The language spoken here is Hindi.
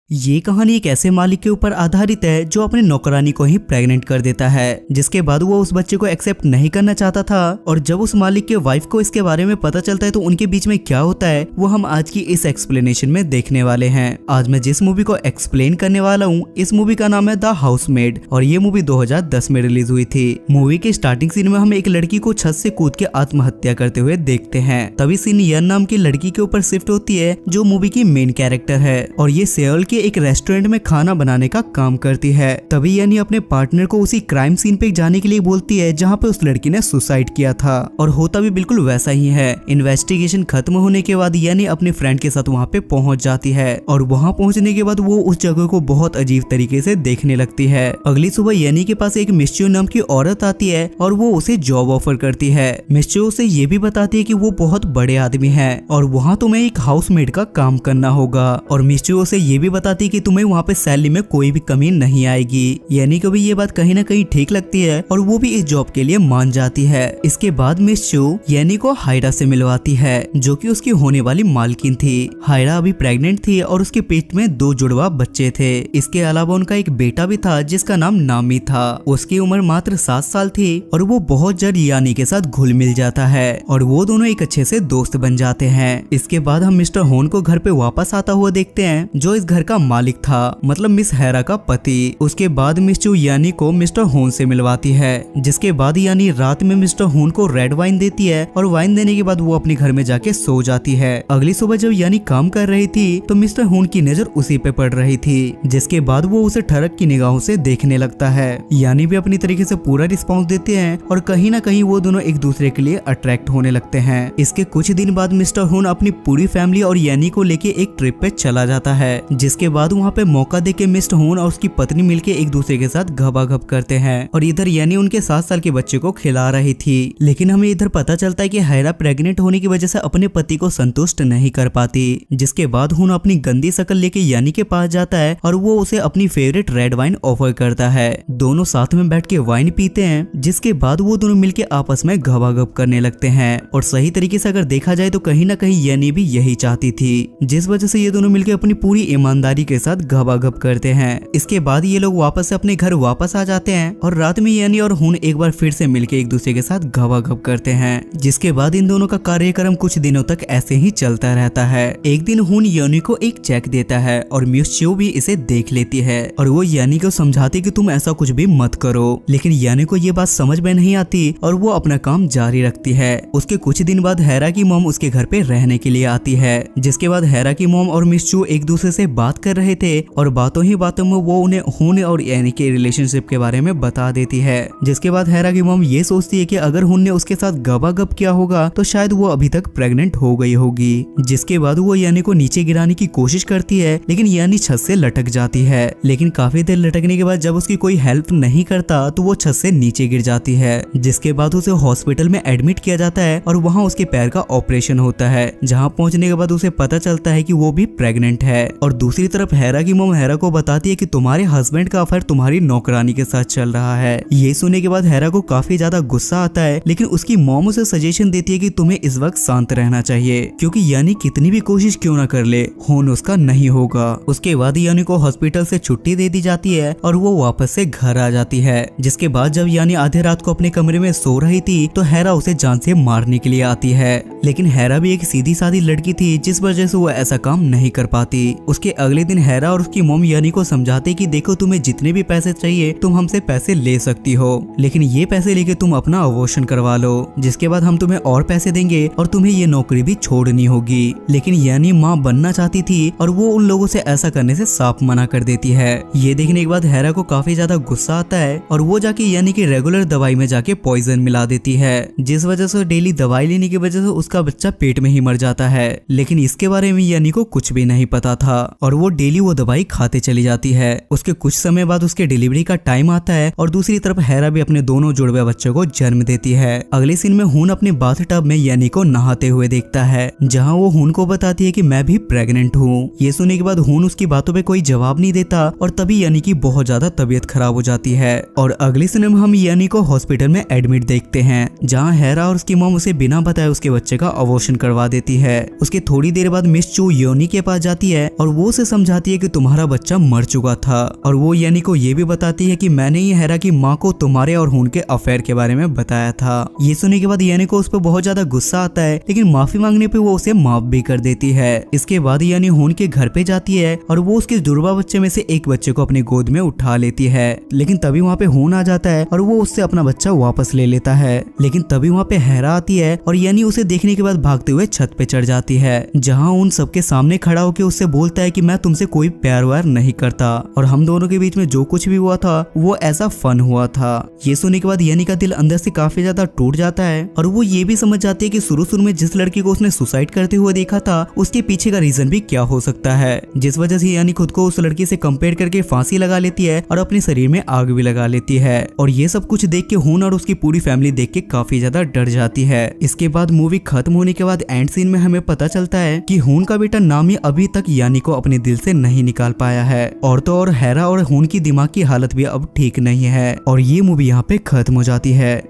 ये कहानी एक ऐसे मालिक के ऊपर आधारित है जो अपने नौकरानी को ही प्रेग्नेंट कर देता है, जिसके बाद वो उस बच्चे को एक्सेप्ट नहीं करना चाहता था। और जब उस मालिक के वाइफ को इसके बारे में पता चलता है तो उनके बीच में क्या होता है वो हम आज की इस एक्सप्लेनेशन में देखने वाले हैं। आज मैं जिस मूवी को एक्सप्लेन करने वाला हूँ इस मूवी का नाम है द हाउसमेड और ये मूवी 2010 में रिलीज हुई थी। मूवी के स्टार्टिंग सीन में हम एक लड़की को छत से कूद के आत्महत्या करते हुए देखते हैं। तभी सीन यन नाम की लड़की के ऊपर शिफ्ट होती है जो मूवी की मेन कैरेक्टर है और ये सेउल के एक रेस्टोरेंट में खाना बनाने का काम करती है। तभी यानी अपने पार्टनर को उसी क्राइम सीन पे जाने के लिए बोलती है जहाँ पे उस लड़की ने सुसाइड किया था और होता भी बिल्कुल वैसा ही है। इन्वेस्टिगेशन खत्म होने के बाद यानी अपने फ्रेंड के साथ वहाँ पे पहुँच जाती है और वहाँ पहुँचने के बाद वो उस जगह को बहुत अजीब तरीके से देखने लगती है। अगली सुबह यानी के पास एक मिस्चू नाम की औरत आती है और वो उसे जॉब ऑफर करती है। मिस्चू उसे ये भी बताती है कि वो बहुत बड़े आदमी है और वहाँ तुम्हें एक हाउसमेड का काम करना होगा और मिस्चू उसे ये भी बताती है कि तुम्हें वहाँ पे सैलरी में कोई भी कमी नहीं आएगी। यानी को भी ये बात कहीं ना कहीं ठीक लगती है और वो भी इस जॉब के लिए मान जाती है। इसके बाद मिस्चू यानी को हायरा से मिलवाती है जो कि उसकी होने वाली मालकिन थी। हायरा अभी प्रेग्नेंट थी और उसके पेट में 2 जुड़वा बच्चे थे। इसके अलावा उनका एक बेटा भी था जिसका नाम नामी था। उसकी उम्र मात्र 7 साल थी और वो बहुत जल्द यानी के साथ घुल मिल जाता है और वो दोनों एक अच्छे से दोस्त बन जाते हैं। इसके बाद हम मिस्टर होन को घर पे वापस आता हुआ देखते हैं जो इस घर का मालिक था, मतलब मिस हैरा का पति। उसके बाद मिस्चू यानी को मिस्टर होन से मिलवाती है, जिसके बाद यानी रात में मिस्टर होन को रेड वाइन देती है और वाइन देने के बाद वो अपने घर में जाके सो जाती है। अगली सुबह जब यानी काम कर रही थी तो मिस्टर होन की नजर उसी पे पड़ रही थी, जिसके बाद वो उसे ठरक की निगाहों से देखने लगता है। यानी भी अपनी तरीके से पूरा रिस्पॉन्स देते हैं और कहीं ना कहीं वो दोनों एक दूसरे के लिए अट्रैक्ट होने लगते हैं। इसके कुछ दिन बाद मिस्टर होन अपनी पूरी फैमिली और यानी को लेके एक ट्रिप पे चला जाता है, जिसके बाद वहाँ पे मौका देके मिस्टर होन और उसकी पत्नी मिलके एक दूसरे के साथ घबाघब करते हैं और इधर यानी उनके 7 साल के बच्चे को खिला रही थी। लेकिन हमें इधर पता चलता है कि हैरा प्रेग्नेंट होने की वजह से अपने पति को संतुष्ट नहीं कर पाती, जिसके बाद होन अपनी गंदी शक्ल लेके यानी के पास जाता है और वो उसे अपनी फेवरेट रेड वाइन ऑफर करता है। दोनों साथ में बैठ के वाइन पीते हैं, जिसके बाद वो दोनों मिलके आपस में घबाघब करने लगते हैं और सही तरीके से अगर देखा जाए तो कहीं ना कहीं यानी भी यही चाहती थी, जिस वजह से ये दोनों मिलकर अपनी पूरी ईमानदारी के साथ घबाघब करते हैं। इसके बाद ये लोग वापस से अपने घर वापस आ जाते हैं और रात में यानी और हुन एक बार फिर से मिलकर एक दूसरे के साथ घबाघब करते हैं, जिसके बाद इन दोनों का कार्यक्रम कुछ दिनों तक ऐसे ही चलता रहता है। एक दिन हुन यानी को एक चेक देता है और मिस्चू भी इसे देख लेती है और वो यानी को समझाती कि तुम ऐसा कुछ भी मत करो, लेकिन यानी को ये बात समझ में नहीं आती और वो अपना काम जारी रखती है। उसके कुछ दिन बाद हैरा की मॉम उसके घर पे रहने के लिए आती है, जिसके बाद हैरा की मॉम और मिस्चू एक दूसरे से बात कर रहे थे और बातों ही बातों में वो उन्हें हुन और यानी के रिलेशनशिप के बारे में बता देती है। जिसके बाद हैरा की मॉम ये सोचती है कि अगर हुन ने उसके साथ घबाघब किया होगा तो शायद वो अभी तक प्रेग्नेंट हो गई होगी। जिसके बाद वो यानी को नीचे गिराने की कोशिश करती है, लेकिन यानी छत से लटक जाती है। लेकिन काफी देर लटकने के बाद जब उसकी कोई हेल्प नहीं करता तो वो छत से नीचे गिर जाती है, जिसके बाद उसे हॉस्पिटल में एडमिट किया जाता है और वहाँ उसके पैर का ऑपरेशन होता है। जहाँ पहुँचने के बाद उसे पता चलता है कि वो भी प्रेग्नेंट है। और दूसरी तरफ हैरा की मॉम हैरा को बताती है कि तुम्हारे हस्बैंड का अफेयर तुम्हारी नौकरानी के साथ चल रहा है। ये सुनने के बाद हैरा को काफी ज्यादा गुस्सा आता है, लेकिन उसकी मॉम उसे सजेशन देती है कि तुम्हें इस वक्त शांत रहना चाहिए, क्योंकि यानी कितनी भी कोशिश क्यों ना कर ले होन उसका नहीं होगा। उसके बाद यानी को हॉस्पिटल से छुट्टी दे दी जाती है और वो वापस से घर आ जाती है। जिसके बाद जब यानी आधे रात को अपने कमरे में सो रही थी तो हैरा उसे जान से मारने के लिए आती है, लेकिन हैरा भी एक सीधी सादी लड़की थी जिस वजह से वो ऐसा काम नहीं कर पाती। उसके अगले दिन हैरा और उसकी मॉम यानी को समझाते कि देखो तुम्हें जितने भी पैसे चाहिए तुम हमसे पैसे ले सकती हो, लेकिन ये पैसे लेके तुम अपना अबॉर्शन करवा लो, जिसके बाद हम तुम्हें और पैसे देंगे और तुम्हें ये नौकरी भी छोड़नी होगी। लेकिन यानी माँ बनना चाहती थी और वो उन लोगों से ऐसा करने से साफ मना कर देती है। ये देखने के बाद हैरा को काफी ज्यादा गुस्सा आता है और वो जाके यानी कि रेगुलर दवाई में जाके पॉइजन मिला देती है, जिस वजह से डेली दवाई लेने की वजह से उसका बच्चा पेट में ही मर जाता है। लेकिन इसके बारे में यानी को कुछ भी नहीं पता था और वो डेली वो दवाई खाते चली जाती है। उसके कुछ समय बाद उसके डिलीवरी का टाइम आता है और दूसरी तरफ हैरा भी अपने दोनों जुड़वे बच्चों को जन्म देती है। अगले सीन में हुन अपने बाथटब में यानी को नहाते हुए देखता है, जहाँ वो हुन को बताती है कि मैं भी प्रेग्नेंट हूँ। ये सुनने के बाद हुन उसकी बातों पे कोई जवाब नहीं देता और तभी यानी की बहुत ज्यादा तबीयत खराब हो जाती है। और अगले सीन में हम यानी को हॉस्पिटल में एडमिट देखते हैं, जहाँ हैरा और उसकी मॉम उसे बिना बताए उसके बच्चे का अबॉर्शन करवा देती है। उसके थोड़ी देर बाद मिस चू योनी के पास जाती है और वो उसे समझाती है कि तुम्हारा बच्चा मर चुका था और वो यानी को ये भी बताती है कि मैंने ही हेरा की माँ को तुम्हारे और हुन के अफेयर के बारे में बताया था। ये सुनने के बाद यानी को उस पर बहुत ज्यादा गुस्सा आता है, लेकिन माफी मांगने पे वो उसे माफ भी कर देती है। इसके बाद यानी हुन के घर पे जाती है और वो उसके जुड़वा बच्चे में से एक बच्चे को अपनी गोद में उठा लेती है, लेकिन तभी वहाँ पे हुन आ जाता है और वो उससे अपना बच्चा वापस ले लेता है। लेकिन तभी वहाँ पे हेरा आती है और यानी उसे देखने के बाद भागते हुए छत पे चढ़ जाती है, जहाँ उन सबके सामने खड़ा होकर उससे बोलता है कि मैं तुमसे कोई प्यार व्यार नहीं करता और हम दोनों के बीच में जो कुछ भी हुआ था वो ऐसा फन हुआ था। ये सुनने के बाद यानी का दिल अंदर से काफी ज्यादा टूट जाता है और वो ये भी समझ जाती है कि शुरू में जिस लड़की को उसने सुसाइड करते हुए देखा था उसके पीछे का रीजन भी क्या हो सकता है, जिस वजह से यानी खुद को उस लड़की से कंपेयर करके फांसी लगा लेती है और अपने शरीर में आग भी लगा लेती है। और ये सब कुछ देख के हुन और उसकी पूरी फैमिली देख के काफी ज्यादा डर जाती है। इसके बाद मूवी खत्म होने के बाद एंड सीन में हमें पता चलता है कि हुन का बेटा नामी अभी तक यानी को अपने दिल से नहीं निकाल पाया है और तो और हेरा और हुन की दिमाग की हालत भी अब ठीक नहीं है और ये मूवी यहाँ पे खत्म हो जाती है।